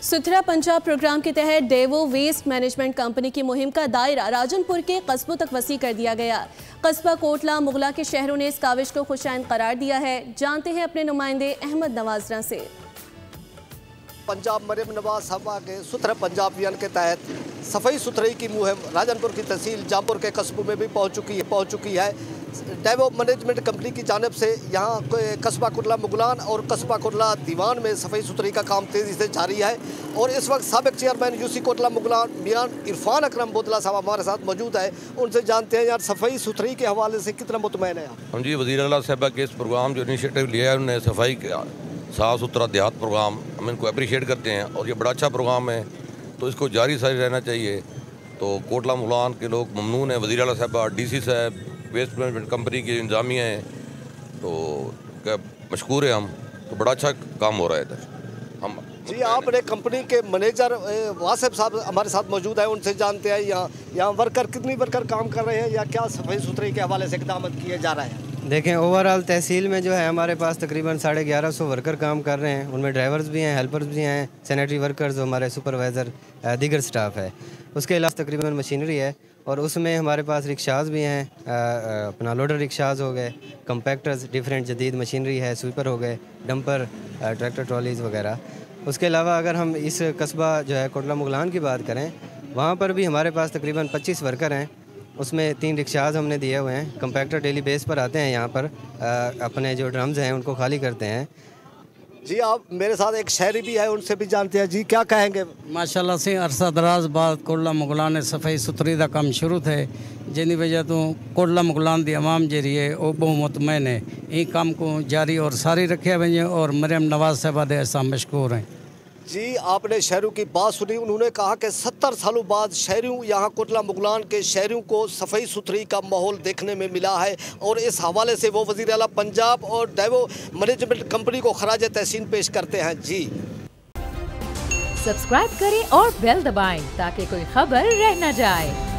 सुथरा पंजाब प्रोग्राम के तहत डेवो वेस्ट मैनेजमेंट कंपनी की मुहिम का दायरा राजनपुर के कस्बों तक वसी कर दिया गया। कस्बा कोटला मुगला के शहरों ने इस काविश को खुशाइन करार दिया है। जानते हैं अपने नुमाइंदे अहमद नवाजरा से। पंजाब मरियम नवाज साहबा के सुथरा पंजाब अभियान के तहत सफाई सुथराई की मुहिम राजनपुर की तहसील जामपुर के कस्बों में भी पहुंच चुकी है। डेवो मैनेजमेंट कंपनी की जानिब से यहाँ कस्बा कोटला मुगलान और कस्बा कोटला दीवान में सफाई सुथराई का काम तेज़ी से जारी है। और इस वक्त साबिक चेयरमैन यूसी कोटला मुगलान मियां इरफान अकरम बोतला साहब हमारे साथ मौजूद है। उनसे जानते हैं यार सफाई सुथराई के हवाले से कितना मुतमैन है आप? हम जी वज़ीर आला साहबा के इस प्रोग्राम जो इनिशिएटिव लिया है उन्होंने सफाई का साफ़ सुथरा देहात प्रोग्राम, हम इनको अप्रिशिएट करते हैं और ये बड़ा अच्छा प्रोग्राम है तो इसको जारी सारी रहना चाहिए। तो कोटला मुगलान के लोग ममनून हैं, वज़ीर आला साहबा, डीसी साहब, वेस्ट मैनेजमेंट कंपनी की इंतजामिया हैं तो मशकूर है हम। तो बड़ा अच्छा काम हो रहा है इधर। हम जी आपने कंपनी के मैनेजर वासिफ साहब हमारे साथ मौजूद है, उनसे जानते हैं यहाँ वर्कर कितनी वर्कर काम कर रहे हैं या क्या सफाई सुथराई के हवाले से इक़दाम किए जा रहे हैं? देखें ओवरऑल तहसील में जो है हमारे पास तकरीबन 1150 वर्कर काम कर रहे हैं। उनमें ड्राइवर्स भी हैं, हेल्पर्स भी हैं, सैनिटरी वर्कर्स, हमारे सुपरवाइज़र, दीगर स्टाफ है। उसके अलावा तकरीबन मशीनरी है और उसमें हमारे पास रिक्शाज भी हैं, अपना लोडर रिक्शाज हो गए, कम्पैक्टर्स, डिफरेंट जदीद मशीनरी है, स्वीपर हो गए, डंपर, ट्रैक्टर ट्रॉलीज़ वगैरह। उसके अलावा अगर हम इस कस्बा जो है कोटला मुगलान की बात करें, वहाँ पर भी हमारे पास तकरीबन 25 वर्कर हैं। उसमें 3 रिक्शाज हमने दिए हुए हैं। कम्पैक्टर डेली बेस पर आते हैं यहाँ पर, अपने जो ड्रम्स हैं उनको खाली करते हैं। जी आप मेरे साथ एक शहरी भी है, उनसे भी जानते हैं। जी क्या कहेंगे? माशाल्लाह से अरसा दराज बाद कोटला मुगलान ने सफाई सुथरी का काम शुरू थे, जिनी वजह तो कोटला मुगलान की आवाम जी है वो बहुत मुतमैन है। ये काम को जारी और सारी रखे वजे और मरियम नवाज साहबा दे असां मशकूर हैं। जी आपने शहरों की बात सुनी, उन्होंने कहा कि 70 सालों बाद शहरों यहाँ कोटला मुगलान के शहरों को सफाई सुथरी का माहौल देखने में मिला है और इस हवाले से वो वज़ीर आला पंजाब और डेवो मैनेजमेंट कंपनी को खराज तहसीन पेश करते हैं। जी सब्सक्राइब करें और बेल दबाएं ताकि कोई खबर रह न जाए।